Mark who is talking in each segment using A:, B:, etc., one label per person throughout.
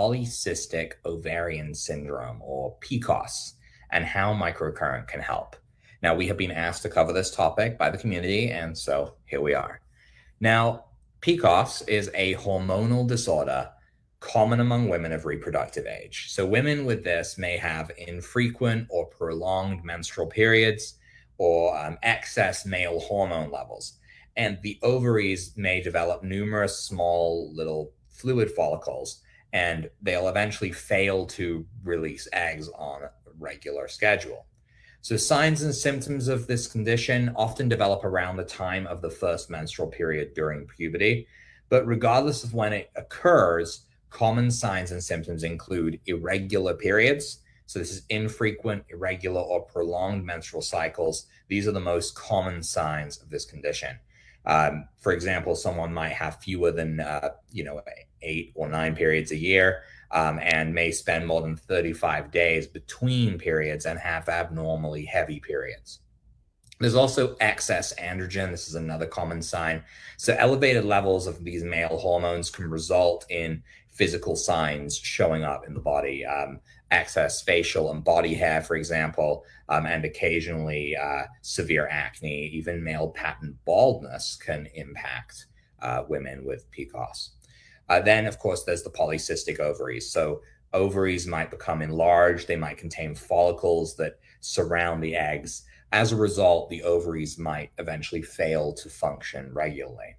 A: Polycystic Ovarian Syndrome, or PCOS, and how microcurrent can help. Now, we have been asked to cover this topic by the community, and so here we are. Now, PCOS is a hormonal disorder common among women of reproductive age. So, women with this may have infrequent or prolonged menstrual periods or excess male hormone levels. And the ovaries may develop numerous small little fluid follicles, and they'll eventually fail to release eggs on a regular schedule. So, signs and symptoms of this condition often develop around the time of the first menstrual period during puberty. But regardless of when it occurs, common signs and symptoms include irregular periods. So, this is infrequent, irregular, or prolonged menstrual cycles. These are the most common signs of this condition. For example, someone might have fewer than 8 or 9 periods a year, and may spend more than 35 days between periods and have abnormally heavy periods. There's also excess androgen. This is another common sign. So elevated levels of these male hormones can result in physical signs showing up in the body. Excess facial and body hair, for example, and occasionally severe acne, even male pattern baldness can impact women with PCOS. Then, of course, there's the polycystic ovaries. So ovaries might become enlarged. They might contain follicles that surround the eggs. As a result, the ovaries might eventually fail to function regularly.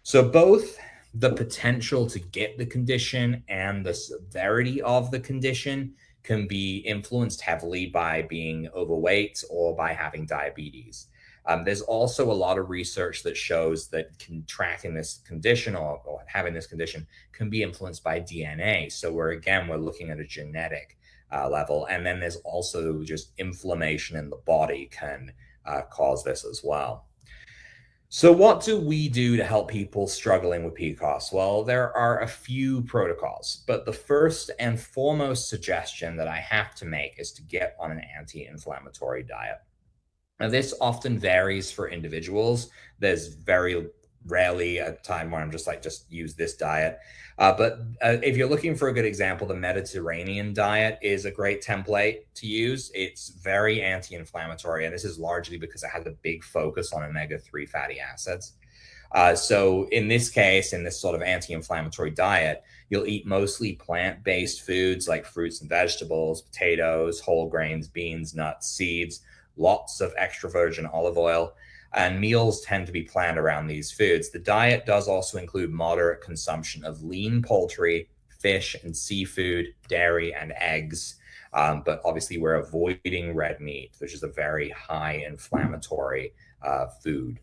A: So both the potential to get the condition and the severity of the condition can be influenced heavily by being overweight or by having diabetes. There's also a lot of research that shows that tracking this condition or having this condition can be influenced by DNA. So we're looking at a genetic level. And then there's also just inflammation in the body can cause this as well. So what do we do to help people struggling with PCOS? Well, there are a few protocols, but the first and foremost suggestion that I have to make is to get on an anti-inflammatory diet. Now, this often varies for individuals. There's very rarely a time where I'm just use this diet. But if you're looking for a good example, the Mediterranean diet is a great template to use. It's very anti-inflammatory, and this is largely because it has a big focus on omega-3 fatty acids. So in this case, in this sort of anti-inflammatory diet, you'll eat mostly plant-based foods like fruits and vegetables, potatoes, whole grains, beans, nuts, seeds, lots of extra virgin olive oil, and meals tend to be planned around these foods. The diet does also include moderate consumption of lean poultry, fish and seafood, dairy, and eggs. But obviously, we're avoiding red meat, which is a very high inflammatory food.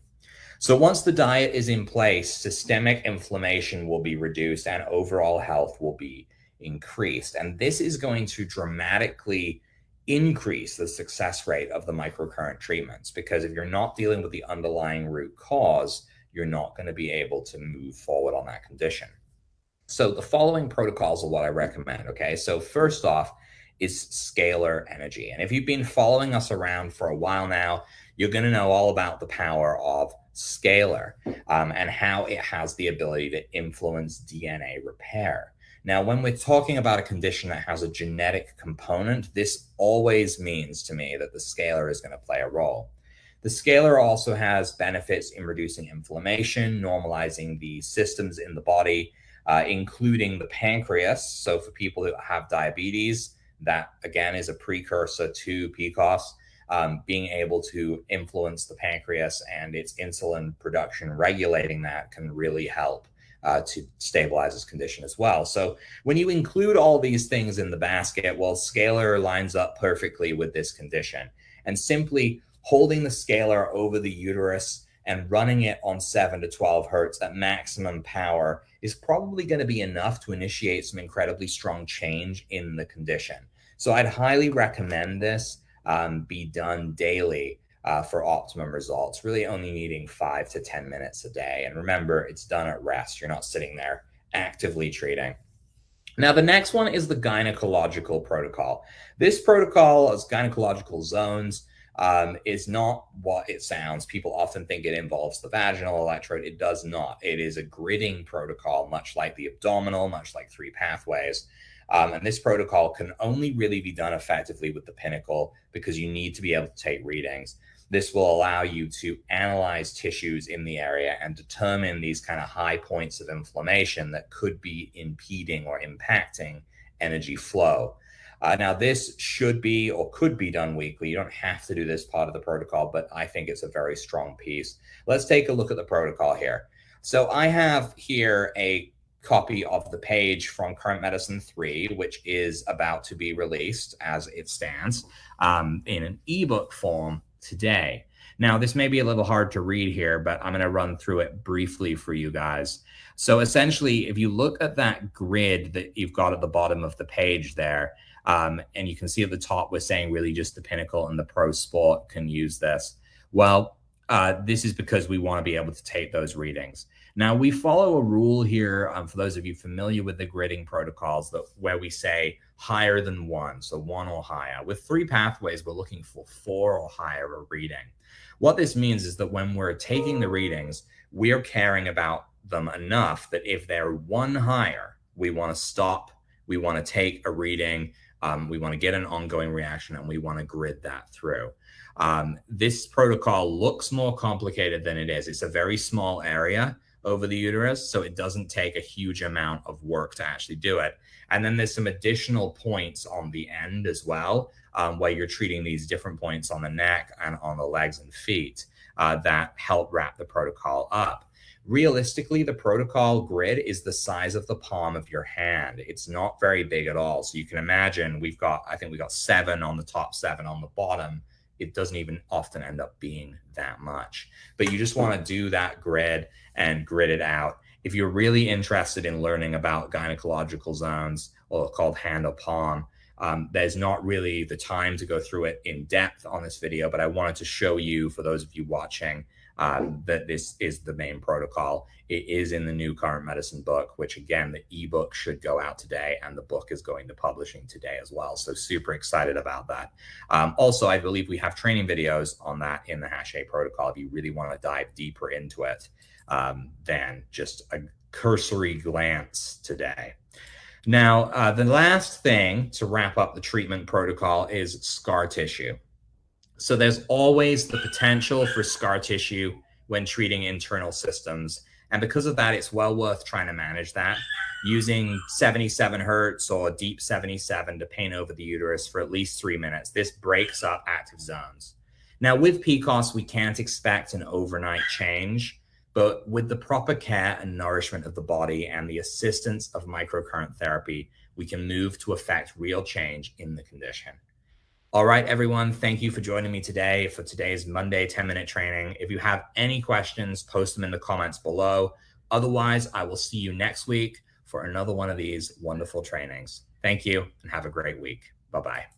A: So once the diet is in place, systemic inflammation will be reduced and overall health will be increased. And this is going to dramatically increase the success rate of the microcurrent treatments, because if you're not dealing with the underlying root cause, you're not going to be able to move forward on that condition. So the following protocols are what I recommend. Okay, so first off is scalar energy. And if you've been following us around for a while now, you're going to know all about the power of scalar and how it has the ability to influence DNA repair. Now, when we're talking about a condition that has a genetic component, this always means to me that the scalar is going to play a role. The scalar also has benefits in reducing inflammation, normalizing the systems in the body, including the pancreas. So for people who have diabetes, that again is a precursor to PCOS. Being able to influence the pancreas and its insulin production, regulating that can really help to stabilize this condition as well. So when you include all these things in the basket, well, scalar lines up perfectly with this condition. And simply holding the scalar over the uterus and running it on 7 to 12 hertz at maximum power is probably going to be enough to initiate some incredibly strong change in the condition. So I'd highly recommend this be done daily for optimum results, really only needing 5 to 10 minutes a day. And remember, it's done at rest. You're not sitting there actively treating. Now, the next one is the gynecological protocol. This protocol is gynecological zones. is not what it sounds. People often think it involves the vaginal electrode. It does not. It is a gridding protocol, much like the abdominal, much like 3 pathways. And this protocol can only really be done effectively with the pinnacle because you need to be able to take readings. This will allow you to analyze tissues in the area and determine these kind of high points of inflammation that could be impeding or impacting energy flow. Now, this should be or could be done weekly. You don't have to do this part of the protocol, but I think it's a very strong piece. Let's take a look at the protocol here. So I have here a copy of the page from Current Medicine 3, which is about to be released as it stands in an ebook form today. Now, this may be a little hard to read here, but I'm going to run through it briefly for you guys. So essentially, if you look at that grid that you've got at the bottom of the page there, and you can see at the top, we're saying really just the pinnacle and the pro sport can use this. Well, this is because we want to be able to take those readings. Now, we follow a rule here, for those of you familiar with the gridding protocols, where we say higher than 1, so 1 or higher. With 3 pathways, we're looking for 4 or higher a reading. What this means is that when we're taking the readings, we're caring about them enough that if they're 1 higher, we want to stop, we want to take a reading, we want to get an ongoing reaction, and we want to grid that through. This protocol looks more complicated than it is. It's a very small area over the uterus, so it doesn't take a huge amount of work to actually do it. And then there's some additional points on the end as well, where you're treating these different points on the neck and on the legs and feet that help wrap the protocol up. Realistically, the protocol grid is the size of the palm of your hand. It's not very big at all. So you can imagine I think we got 7 on the top, 7 on the bottom. It doesn't even often end up being that much. But you just want to do that grid and grid it out. If you're really interested in learning about gynecological zones, or called hand or palm, there's not really the time to go through it in depth on this video, but I wanted to show you, for those of you watching, that this is the main protocol. It is in the new Current Medicine book, which again, the ebook should go out today, and the book is going to publishing today as well. So super excited about that. Also, I believe we have training videos on that in the #A protocol if you really want to dive deeper into it than just a cursory glance today. Now, the last thing to wrap up the treatment protocol is scar tissue. So there's always the potential for scar tissue when treating internal systems. And because of that, it's well worth trying to manage that using 77 hertz or deep 77 to paint over the uterus for at least 3 minutes. This breaks up active zones. Now, with PCOS, we can't expect an overnight change, but with the proper care and nourishment of the body and the assistance of microcurrent therapy, we can move to affect real change in the condition. All right, everyone, thank you for joining me today for today's Monday 10-minute training. If you have any questions, post them in the comments below. Otherwise, I will see you next week for another one of these wonderful trainings. Thank you and have a great week. Bye-bye.